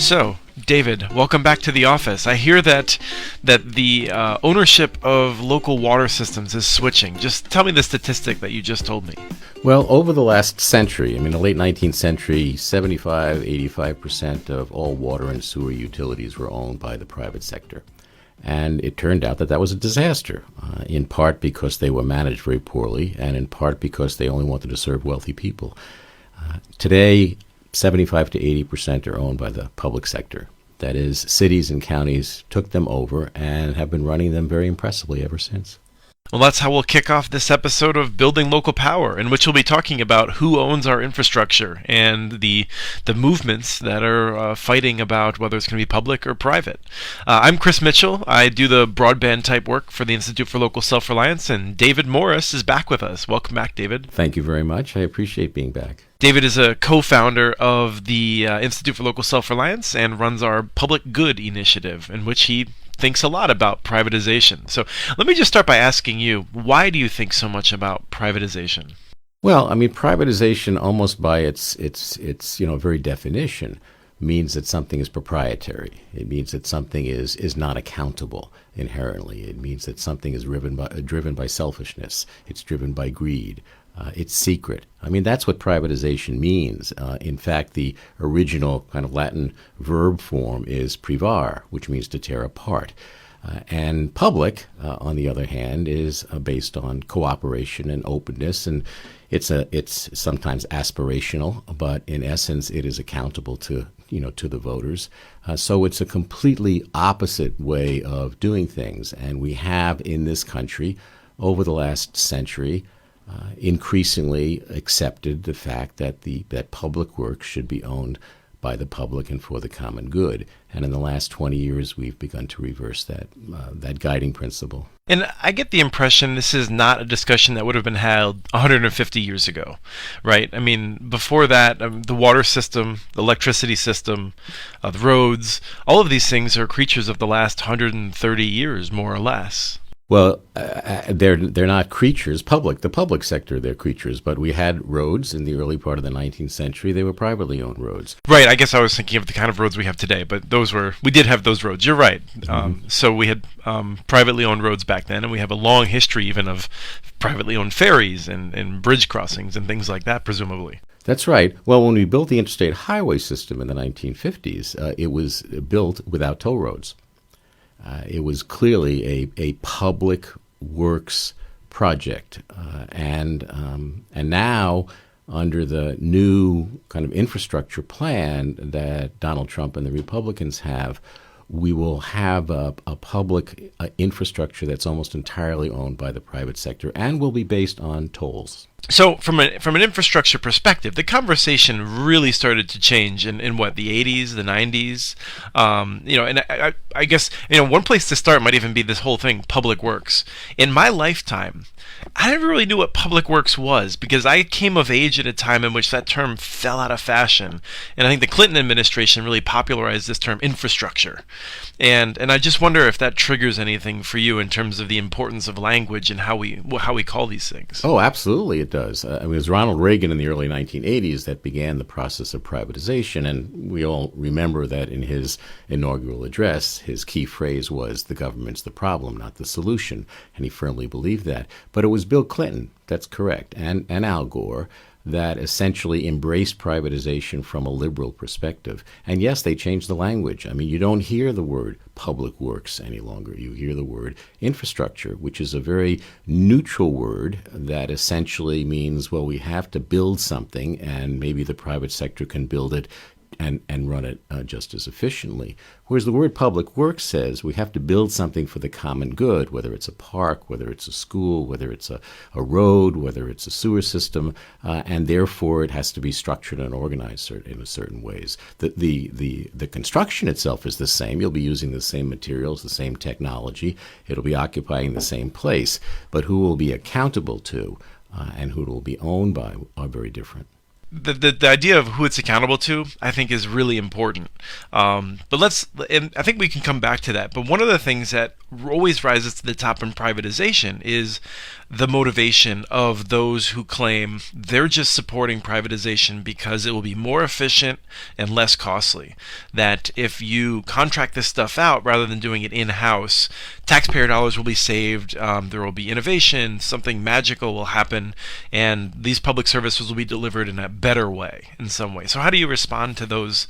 So, David, welcome back to the office. I hear that the ownership of local water systems is switching. Just tell me the statistic that you just told me. Well, over the last century, the late 19th century, 85% of all water and sewer utilities were owned by the private sector. And it turned out that was a disaster, in part because they were managed very poorly, and in part because they only wanted to serve wealthy people. Today, 75 to 80% are owned by the public sector. That is, cities and counties took them over and have been running them very impressively ever since. Well, that's how we'll kick off this episode of Building Local Power, in which we'll be talking about who owns our infrastructure and the movements that are fighting about whether it's going to be public or private. I'm Chris Mitchell. I do the broadband type work for the Institute for Local Self-Reliance, and David Morris is back with us. Welcome back, David. Thank you very much. I appreciate being back. David is a co-founder of the Institute for Local Self-Reliance and runs our Public Good initiative, in which he thinks a lot about privatization. So let me just start by asking you, why do you think so much about privatization? Well, privatization, almost by its very definition, means that something is proprietary. It means that something is not accountable inherently. It means that something is driven by selfishness. It's driven by greed. It's secret. That's what privatization means. In fact, the original kind of Latin verb form is privare, which means to tear apart. And public, on the other hand, is based on cooperation and openness, and it's sometimes aspirational, but in essence, it is accountable to the voters. So it's a completely opposite way of doing things, and we have in this country, over the last century, increasingly accepted the fact that public works should be owned by the public and for the common good. And in the last 20 years, we've begun to reverse that guiding principle. And I get the impression this is not a discussion that would have been held 150 years ago, right? Before that, the water system, the electricity system, the roads, all of these things are creatures of the last 130 years, more or less. Well, they're not creatures. The public sector, they're creatures. But we had roads in the early part of the 19th century. They were privately owned roads. Right. I guess I was thinking of the kind of roads we have today, but we did have those roads. You're right. Mm-hmm. So we had privately owned roads back then, and we have a long history even of privately owned ferries and bridge crossings and things like that, presumably. That's right. Well, when we built the interstate highway system in the 1950s, it was built without toll roads. It was clearly a public works project, and now under the new kind of infrastructure plan that Donald Trump and the Republicans have, we will have a public infrastructure that's almost entirely owned by the private sector and will be based on tolls. So from an infrastructure perspective, the conversation really started to change in the 80s, the 90s. And I guess, one place to start might even be this whole thing, public works. In my lifetime, I never really knew what public works was because I came of age at a time in which that term fell out of fashion. And I think the Clinton administration really popularized this term infrastructure. And I just wonder if that triggers anything for you in terms of the importance of language and how we call these things. Oh, absolutely it does. It was Ronald Reagan in the early 1980s that began the process of privatization, and we all remember that in his inaugural address, his key phrase was, "The government's the problem, not the solution," and he firmly believed that. But it was Bill Clinton, that's correct, and Al Gore, that essentially embraced privatization from a liberal perspective. And yes, they changed the language. You don't hear the word public works any longer. You hear the word infrastructure, which is a very neutral word that essentially means, well, we have to build something and maybe the private sector can build it and run it just as efficiently. Whereas the word public works says we have to build something for the common good, whether it's a park, whether it's a school, whether it's a road, whether it's a sewer system, and therefore it has to be structured and organized in certain ways. The construction itself is the same. You'll be using the same materials, the same technology. It'll be occupying the same place. But who will be accountable to and who it will be owned by are very different. The idea of who it's accountable to, I think, is really important. But I think we can come back to that. But one of the things that always rises to the top in privatization is the motivation of those who claim they're just supporting privatization because it will be more efficient and less costly. That if you contract this stuff out rather than doing it in-house, taxpayer dollars will be saved, there will be innovation, something magical will happen, and these public services will be delivered in a better way, in some way. So how do you respond to those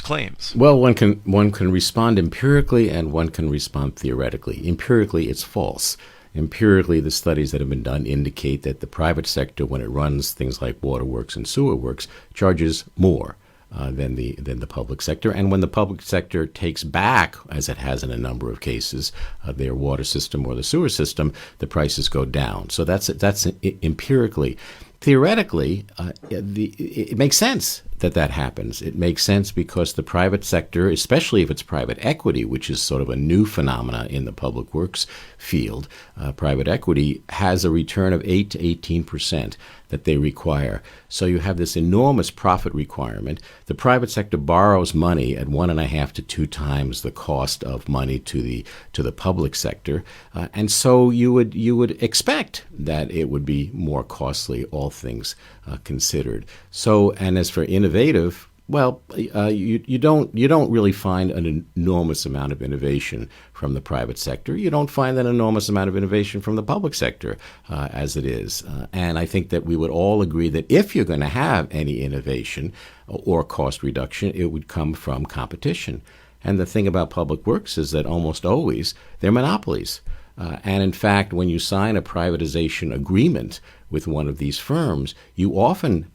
claims? Well, one can respond empirically and one can respond theoretically. Empirically, it's false. Empirically, the studies that have been done indicate that the private sector, when it runs things like waterworks and sewer works, charges more than the public sector. And when the public sector takes back, as it has in a number of cases, their water system or the sewer system, the prices go down. So that's empirically. Theoretically, it makes sense that happens. It makes sense because the private sector, especially if it's private equity, which is sort of a new phenomena in the public works field, private equity has a return of 8 to 18% that they require. So you have this enormous profit requirement. The private sector borrows money at 1.5 to 2 times the cost of money to the public sector, and so you would expect that it would be more costly, all things considered. So, and as for innovative, well, you don't really find an enormous amount of innovation from the private sector. You don't find an enormous amount of innovation from the public sector as it is. And I think that we would all agree that if you're going to have any innovation or cost reduction, it would come from competition. And the thing about public works is that almost always they're monopolies. And in fact, when you sign a privatization agreement with one of these firms, you often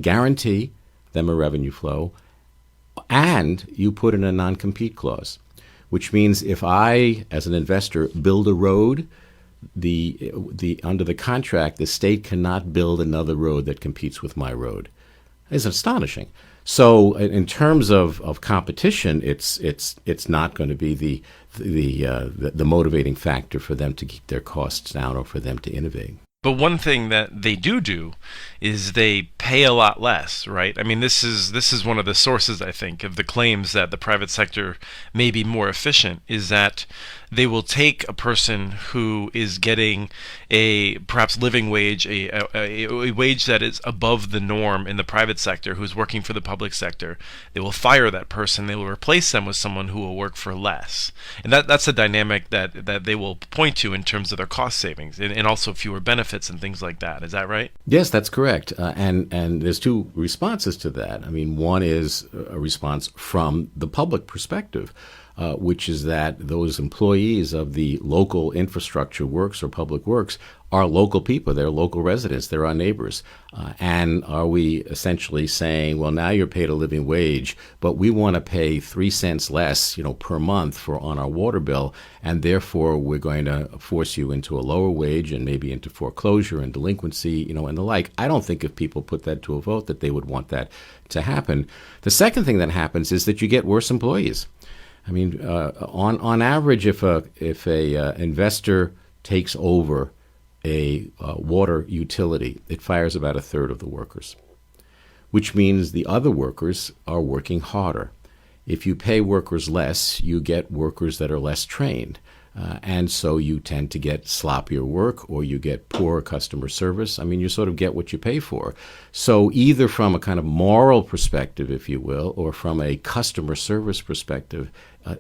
guarantee them a revenue flow, and you put in a non-compete clause, which means if I, as an investor, build a road, under the contract, the state cannot build another road that competes with my road. It's astonishing. So, in terms of competition, it's not going to be the motivating factor for them to keep their costs down or for them to innovate. But one thing that they do is they pay a lot less, right? I mean, this is one of the sources, I think, of the claims that the private sector may be more efficient, is that they will take a person who is getting a perhaps living wage, a wage that is above the norm in the private sector, who's working for the public sector. They will fire that person. They will replace them with someone who will work for less. And that's a dynamic that they will point to in terms of their cost savings and also fewer benefits and things like that. Is that right? Yes, that's correct. And there's 2 responses to that. I mean, one is a response from the public perspective, which is that those employees of the local infrastructure works or public works are local people. They're local residents. They're our neighbors. And are we essentially saying, well, now you're paid a living wage, but we want to pay 3 cents less, per month on our water bill, and therefore we're going to force you into a lower wage and maybe into foreclosure and delinquency, and the like. I don't think if people put that to a vote that they would want that to happen. The second thing that happens is that you get worse employees. I mean, on average, if a investor takes over a water utility, it fires about 1/3 of the workers, which means the other workers are working harder. If you pay workers less, you get workers that are less trained. And so you tend to get sloppier work, or you get poorer customer service. I mean, you sort of get what you pay for. So either from a kind of moral perspective, if you will, or from a customer service perspective,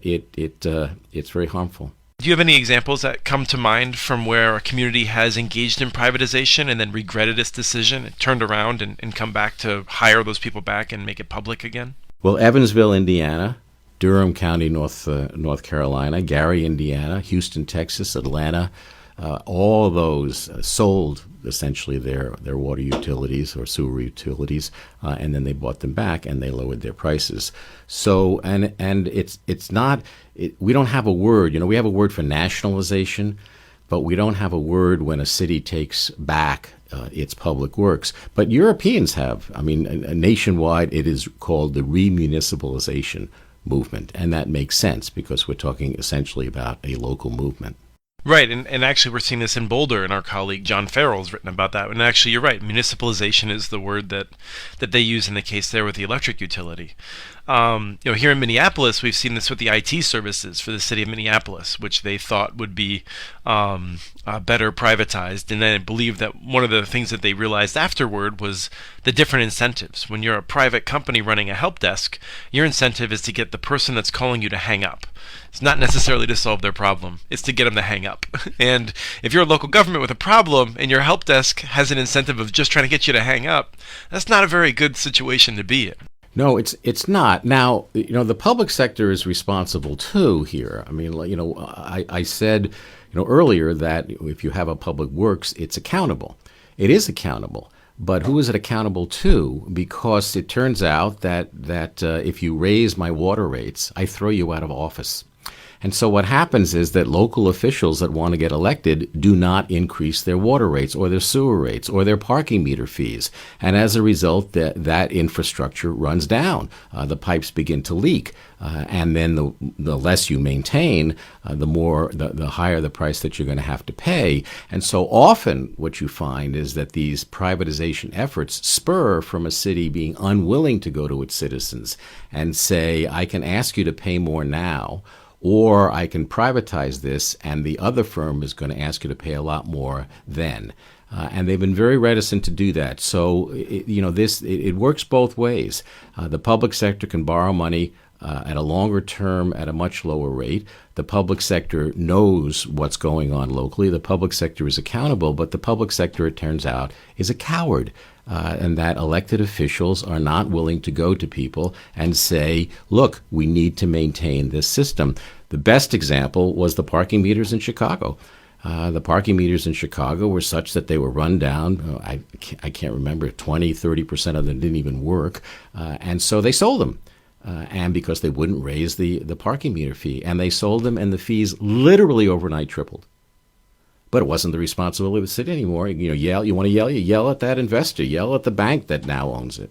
it's very harmful. Do you have any examples that come to mind from where a community has engaged in privatization and then regretted its decision, and turned around and come back to hire those people back and make it public again? Well, Evansville, Indiana, Durham County, North Carolina, Gary, Indiana, Houston, Texas, Atlanta, all of those sold essentially their water utilities or sewer utilities, and then they bought them back and they lowered their prices. So and it's not we don't have a word. We have a word for nationalization, but we don't have a word when a city takes back its public works. But Europeans have. I mean, nationwide, it is called the remunicipalization movement, and that makes sense because we're talking essentially about a local movement. Right, and actually we're seeing this in Boulder, and our colleague John Farrell's written about that. And actually, you're right. Municipalization is the word that they use in the case there with the electric utility. Here in Minneapolis, we've seen this with the IT services for the city of Minneapolis, which they thought would be better privatized. And then I believe that one of the things that they realized afterward was the different incentives. When you're a private company running a help desk, your incentive is to get the person that's calling you to hang up. It's not necessarily to solve their problem. It's to get them to hang up. And if you're a local government with a problem and your help desk has an incentive of just trying to get you to hang up, that's not a very good situation to be in. No, it's not. Now, the public sector is responsible too here. I mean, I said, earlier that if you have a public works, it's accountable. It is accountable. But who is it accountable to? Because it turns out that if you raise my water rates, I throw you out of office. And so what happens is that local officials that want to get elected do not increase their water rates or their sewer rates or their parking meter fees. And as a result, that infrastructure runs down. The pipes begin to leak. And then the less you maintain, the higher the price that you're going to have to pay. And so often what you find is that these privatization efforts spur from a city being unwilling to go to its citizens and say, I can ask you to pay more now, or I can privatize this, and the other firm is going to ask you to pay a lot more then. And they've been very reticent to do that. So, it works both ways. The public sector can borrow money at a longer term at a much lower rate. The public sector knows what's going on locally. The public sector is accountable, but the public sector, it turns out, is a coward. And that elected officials are not willing to go to people and say, look, we need to maintain this system. The best example was the parking meters in Chicago. The parking meters in Chicago were such that they were run down. I can't remember, 20, 30% of them didn't even work. And so they sold them. And because they wouldn't raise the parking meter fee. And they sold them, and the fees literally overnight tripled. But it wasn't the responsibility of the city anymore. You want to yell, you yell at that investor, yell at the bank that now owns it.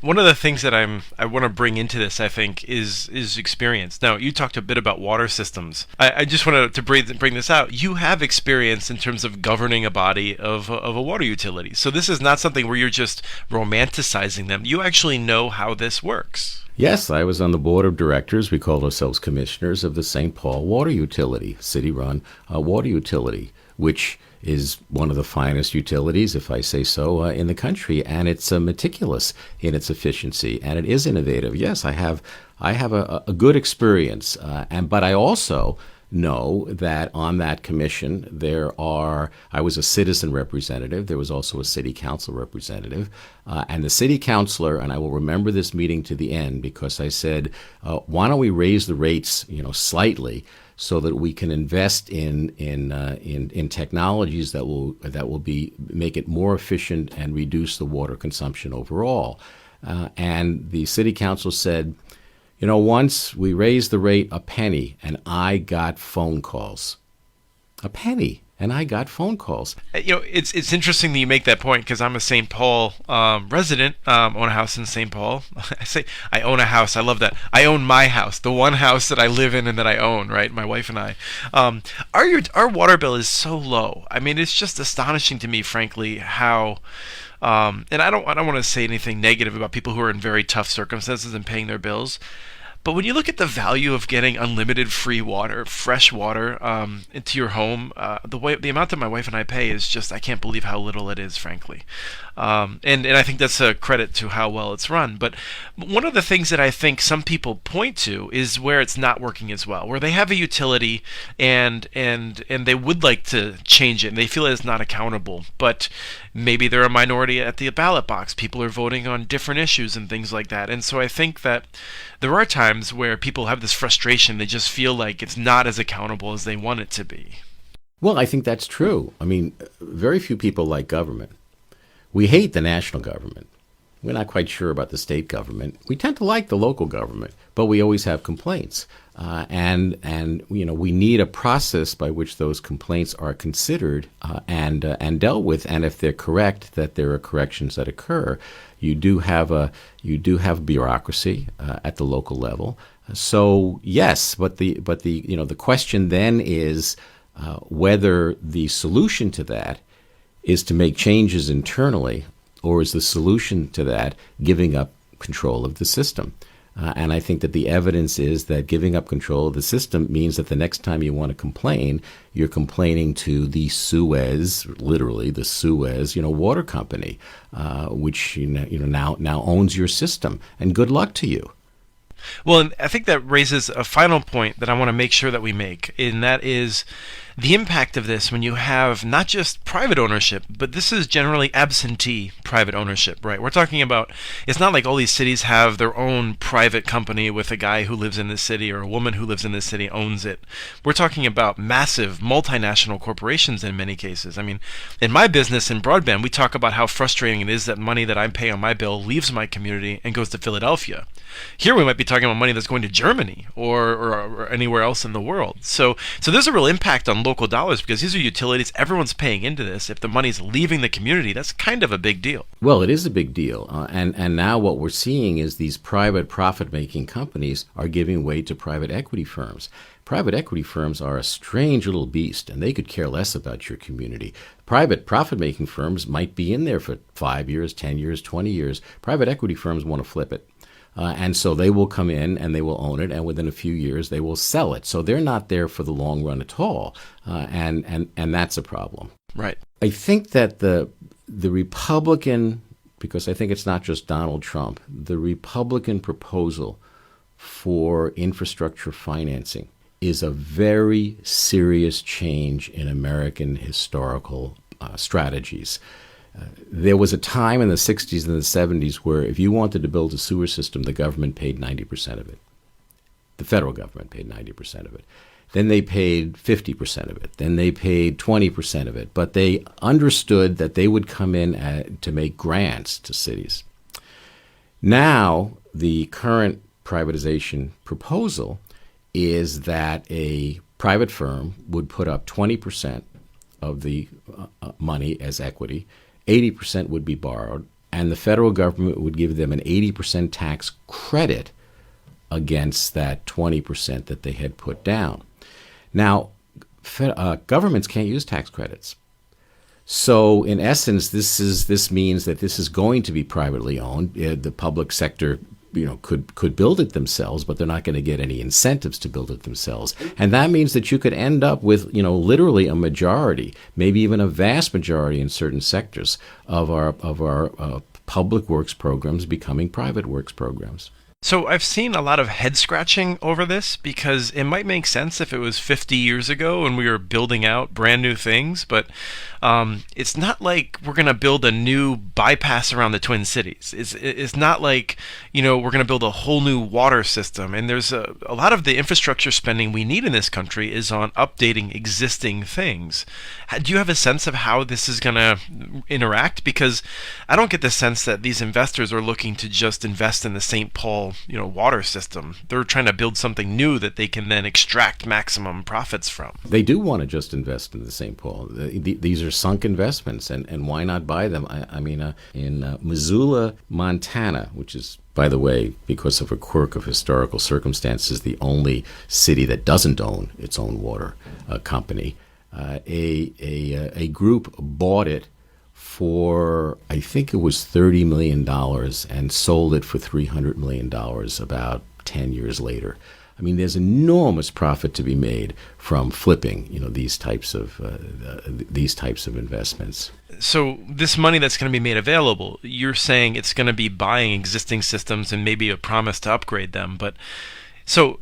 One of the things that I want to bring into this, I think, is experience. Now, you talked a bit about water systems. I just wanted to bring this out. You have experience in terms of governing a body of a water utility. So this is not something where you're just romanticizing them. You actually know how this works. Yes, I was on the board of directors. We called ourselves commissioners of the St. Paul Water Utility, city-run water utility, which is one of the finest utilities, if I say so, in the country, and it's meticulous in its efficiency, and it is innovative. Yes, I have a good experience, but I also know that on that commission I was a citizen representative. There was also a city council representative, and the city councilor, and I will remember this meeting to the end because I said, why don't we raise the rates, slightly, so that we can invest in technologies that will make it more efficient and reduce the water consumption overall. And the city council said, once we raised the rate a penny, and I got phone calls. A penny, and I got phone calls. It's interesting that you make that point because I'm a St. Paul resident. Own a house in St. Paul. I say I own a house. I love that. I own my house, the one house that I live in and that I own. Right, my wife and I. Our water bill is so low. I mean, it's just astonishing to me, frankly, how. And I don't want to say anything negative about people who are in very tough circumstances and paying their bills. But when you look at the value of getting unlimited free water, fresh water into your home, the amount that my wife and I pay is just, I can't believe how little it is, frankly. And I think that's a credit to how well it's run. But one of the things that I think some people point to is where it's not working as well, where they have a utility and they would like to change it and they feel it's not accountable, but maybe they're a minority at the ballot box. People are voting on different issues and things like that. And so I think that there are times where people have this frustration. They just feel like it's not as accountable as they want it to be. Well, I think that's true. I mean, very few people like government. We hate the national government. We're not quite sure about the state government. We tend to like the local government, but we always have complaints. And we need a process by which those complaints are considered and dealt with. And if they're correct, that there are corrections that occur. You do have bureaucracy at the local level. So yes, but the question then is, Whether the solution to that is to make changes internally, or is the solution to that giving up control of the system? And I think that the evidence is that giving up control of the system means that the next time you want to complain, you're complaining to the Suez, literally the Suez, water company, which now owns your system. And good luck to you. Well, and I think that raises a final point that I want to make sure that we make, and that is the impact of this when you have not just private ownership, but this is generally absentee private ownership, right? We're talking about, it's not like all these cities have their own private company with a guy who lives in this city or a woman who lives in this city owns it. We're talking about massive multinational corporations in many cases. I mean, in my business in broadband, we talk about how frustrating it is that money that I pay on my bill leaves my community and goes to Philadelphia. Here we might be talking about money that's going to Germany or anywhere else in the world. So there's a real impact on local dollars because these are utilities. Everyone's paying into this. If the money's leaving the community, that's kind of a big deal. Well, it is a big deal. And now what we're seeing is these private profit-making companies are giving way to private equity firms. Private equity firms are a strange little beast, and they could care less about your community. Private profit-making firms might be in there for 5 years, 10 years, 20 years. Private equity firms want to flip it. And so they will come in and they will own it, and within a few years they will sell it. So they're not there for the long run at all, and that's a problem. Right. I think that the Republican, because I think it's not just Donald Trump, the Republican proposal for infrastructure financing is a very serious change in American historical strategies. There was a time in the 60s and the 70s where if you wanted to build a sewer system, the government paid 90% of it. The federal government paid 90% of it. Then they paid 50% of it. Then they paid 20% of it. But they understood that they would come in to make grants to cities. Now, the current privatization proposal is that a private firm would put up 20% of the money as equity, 80% would be borrowed, and the federal government would give them an 80% tax credit against that 20% that they had put down. Now, governments can't use tax credits. So, in essence, this means that this is going to be privately owned. The public sector could build it themselves, but they're not going to get any incentives to build it themselves. And that means that you could end up with, literally a majority, maybe even a vast majority in certain sectors of our public works programs becoming private works programs. So I've seen a lot of head scratching over this because it might make sense if it was 50 years ago and we were building out brand new things, but it's not like we're going to build a new bypass around the Twin Cities. It's not like, we're going to build a whole new water system. And there's a lot of the infrastructure spending we need in this country is on updating existing things. Do you have a sense of how this is going to interact? Because I don't get the sense that these investors are looking to just invest in the St. Paul water system. They're trying to build something new that they can then extract maximum profits from. They do want to just invest in the St. Paul. These are sunk investments, and why not buy them? In Missoula, Montana, which is, by the way, because of a quirk of historical circumstances, the only city that doesn't own its own water company, a group bought it for, I think it was $30 million and sold it for $300 million about 10 years later. I mean, there's enormous profit to be made from flipping, these types of investments. So this money that's going to be made available, you're saying it's going to be buying existing systems and maybe a promise to upgrade them, but So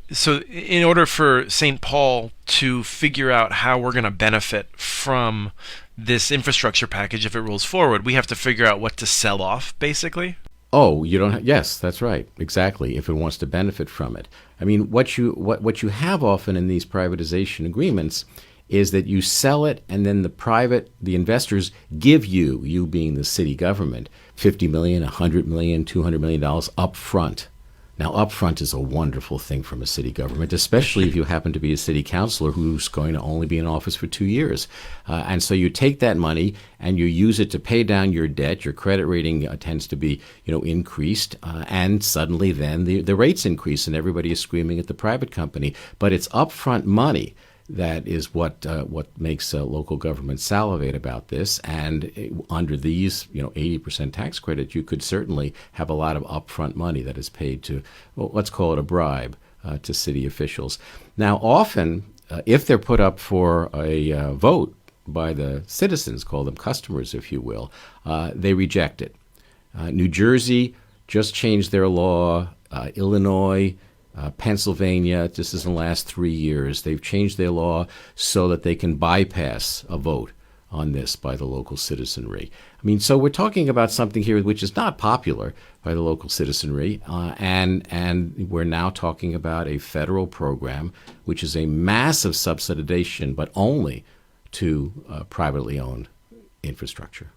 in order for St. Paul to figure out how we're going to benefit from this infrastructure package if it rolls forward, we have to figure out what to sell off, basically? Oh, you don't. Yes, that's right. Exactly. If it wants to benefit from it. I mean, what you have often in these privatization agreements is that you sell it, and then the investors give you being the city government, $50 million, $100 million, $200 million up front. Now, upfront is a wonderful thing from a city government, especially if you happen to be a city councilor who's going to only be in office for 2 years. And so you take that money and you use it to pay down your debt. Your credit rating tends to be, increased, and suddenly then the rates increase and everybody is screaming at the private company. But it's upfront money that is what makes local government salivate about this. And under these, 80% tax credit, you could certainly have a lot of upfront money that is paid to, well, let's call it a bribe, to city officials. Now, often, if they're put up for a vote by the citizens, call them customers, if you will, they reject it. New Jersey just changed their law. Illinois, Pennsylvania, just in the last 3 years, they've changed their law so that they can bypass a vote on this by the local citizenry. I mean, so we're talking about something here which is not popular by the local citizenry, and we're now talking about a federal program which is a massive subsidization, but only to privately owned infrastructure.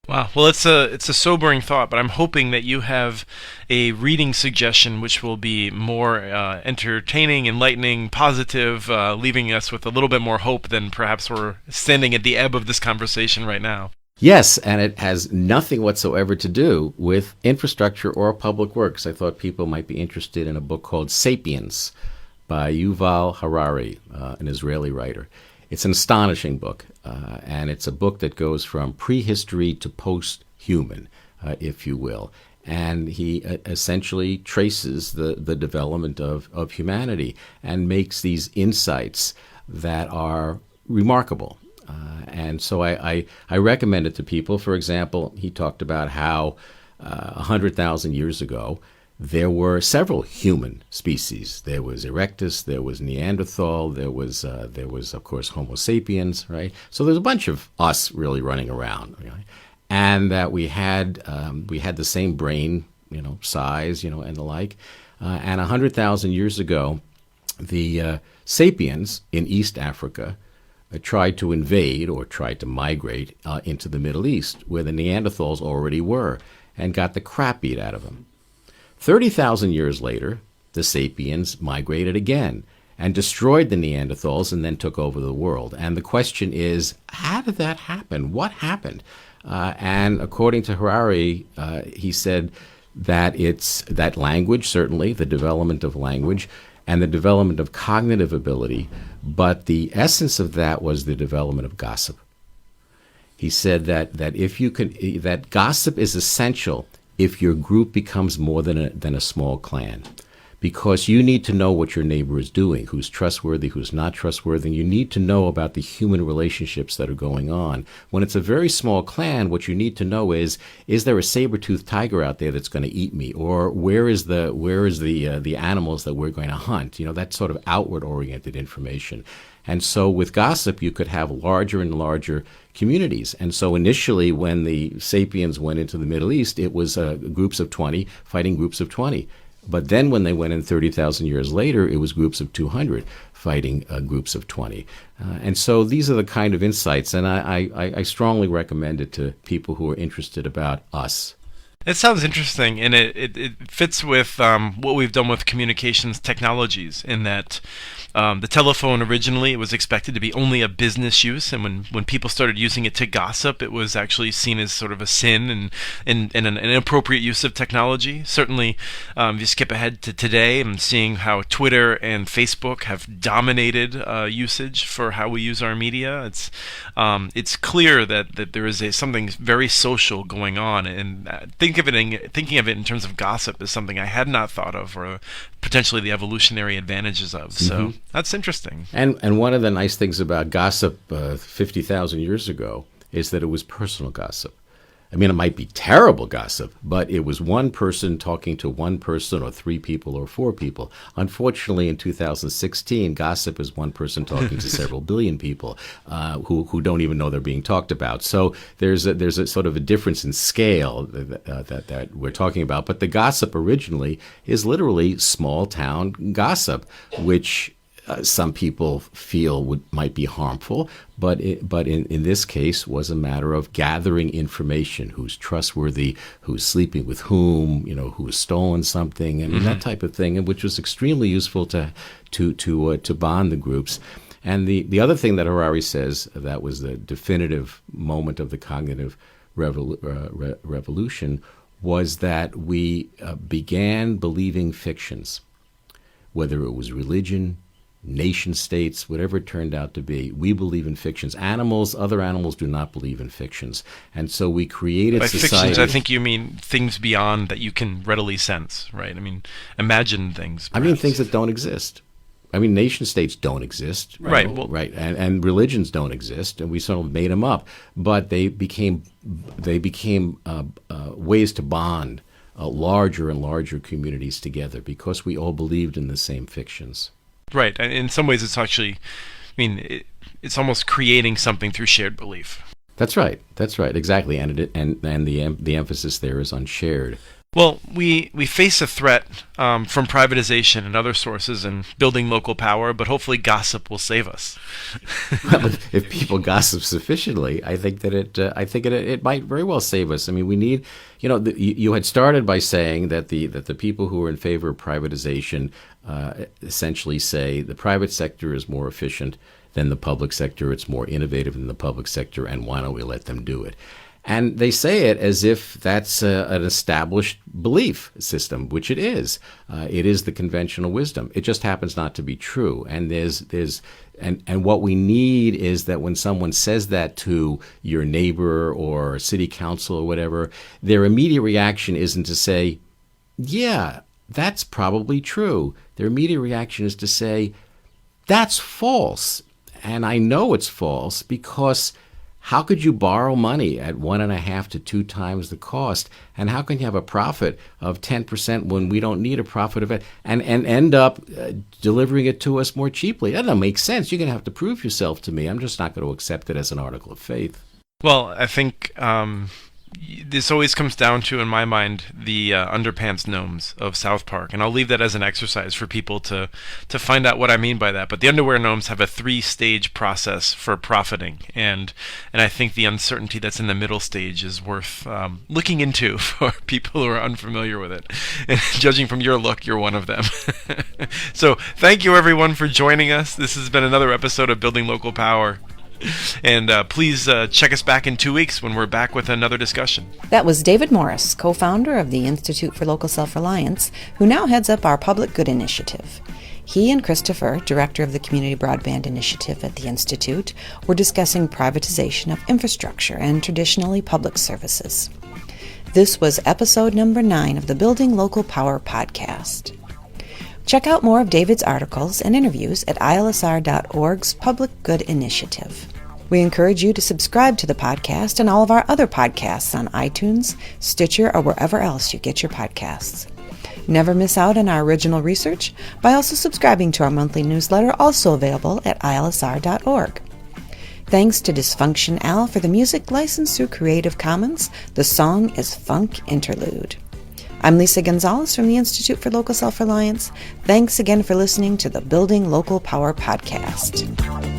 Wow. Well, it's a sobering thought, but I'm hoping that you have a reading suggestion which will be more entertaining, enlightening, positive, leaving us with a little bit more hope than perhaps we're standing at the ebb of this conversation right now. Yes, and it has nothing whatsoever to do with infrastructure or public works. I thought people might be interested in a book called Sapiens by Yuval Harari, an Israeli writer. It's an astonishing book, and it's a book that goes from prehistory to post-human, if you will. And he essentially traces the development of humanity and makes these insights that are remarkable. And so I recommend it to people. For example, he talked about how 100,000 years ago, there were several human species. There was Erectus, there was Neanderthal, there was of course Homo sapiens, right? So there's a bunch of us really running around, right? And that we had the same brain, size, and the like. And 100,000 years ago, the sapiens in East Africa tried to invade or tried to migrate into the Middle East, where the Neanderthals already were, and got the crap beat out of them. 30,000 years later, the sapiens migrated again and destroyed the Neanderthals and then took over the world. And the question is, how did that happen? What happened? And according to Harari, he said that it's that language, certainly, the development of language, and the development of cognitive ability, but the essence of that was the development of gossip. He said that that gossip is essential if your group becomes more than a small clan, because you need to know what your neighbor is doing, who's trustworthy, who's not trustworthy. You need to know about the human relationships that are going on. When it's a very small clan, what you need to know is there a saber-toothed tiger out there that's going to eat me, or where is the animals that we're going to hunt? That sort of outward-oriented information. And so with gossip, you could have larger and larger communities. And so initially, when the sapiens went into the Middle East, it was groups of 20 fighting groups of 20. But then when they went in 30,000 years later, it was groups of 200 fighting groups of 20. And so these are the kind of insights, and I strongly recommend it to people who are interested about us. It sounds interesting, and it fits with what we've done with communications technologies, in that the telephone originally, it was expected to be only a business use, and when people started using it to gossip, it was actually seen as sort of a sin and an inappropriate use of technology. Certainly, if you skip ahead to today, I'm seeing how Twitter and Facebook have dominated usage for how we use our media. It's clear that there is something very social going on, and thinking of it in terms of gossip is something I had not thought of, or potentially the evolutionary advantages of. So that's interesting. And one of the nice things about gossip 50,000 years ago is that it was personal gossip. I mean, it might be terrible gossip, but it was one person talking to one person, or three people, or four people. Unfortunately, in 2016, gossip is one person talking to several billion people who don't even know they're being talked about. So there's a sort of a difference in scale that we're talking about. But the gossip originally is literally small town gossip, which some people feel might be harmful, but in this case was a matter of gathering information: who's trustworthy, who's sleeping with whom, who has stolen something, and that type of thing, and which was extremely useful to bond the groups. And the other thing that Harari says that was the definitive moment of the cognitive revolution was that we began believing fictions, whether it was religion, nation states, whatever it turned out to be. We believe in fictions. Other animals do not believe in fictions. And so we created By society. fictions, I think you mean things beyond that you can readily sense, right? I mean, imagine things. I mean perhaps. things that don't exist. I mean, nation states don't exist, Right, well- right, and religions don't exist, and we sort of made them up. But they became ways to bond larger and larger communities together because we all believed in the same fictions. Right. And in some ways, it's actually, it's almost creating something through shared belief. That's right. Exactly. And the emphasis there is on shared. Well, we face a threat from privatization and other sources and building local power, but hopefully gossip will save us. Well, if people gossip sufficiently, I think that it might very well save us. I mean, we need, you had started by saying that the people who are in favor of privatization essentially say the private sector is more efficient than the public sector, it's more innovative than the public sector, and why don't we let them do it? And they say it as if that's an established belief system, which it is. It is the conventional wisdom. It just happens not to be true. And and what we need is that when someone says that to your neighbor or city council or whatever, their immediate reaction isn't to say, "Yeah, that's probably true." Their immediate reaction is to say, "That's false, and I know it's false because." How could you borrow money at 1.5 to 2 times the cost? And how can you have a profit of 10% when we don't need a profit of it and end up delivering it to us more cheaply? That doesn't make sense. You're going to have to prove yourself to me. I'm just not going to accept it as an article of faith. Well, I think this always comes down to, in my mind, the underpants gnomes of South Park, and I'll leave that as an exercise for people to find out what I mean by that. But the underwear gnomes have a 3-stage process for profiting, and I think the uncertainty that's in the middle stage is worth looking into for people who are unfamiliar with it. And judging from your look, you're one of them. So thank you, everyone, for joining us. This has been another episode of Building Local Power. And please check us back in 2 weeks when we're back with another discussion. That was David Morris, co-founder of the Institute for Local Self-Reliance, who now heads up our Public Good Initiative. He and Christopher, director of the Community Broadband Initiative at the Institute, were discussing privatization of infrastructure and traditionally public services. This was episode number 9 of the Building Local Power podcast. Check out more of David's articles and interviews at ilsr.org's Public Good Initiative. We encourage you to subscribe to the podcast and all of our other podcasts on iTunes, Stitcher, or wherever else you get your podcasts. Never miss out on our original research by also subscribing to our monthly newsletter, also available at ilsr.org. Thanks to Dysfunction Al for the music licensed through Creative Commons. The song is Funk Interlude. I'm Lisa Gonzalez from the Institute for Local Self-Reliance. Thanks again for listening to the Building Local Power podcast.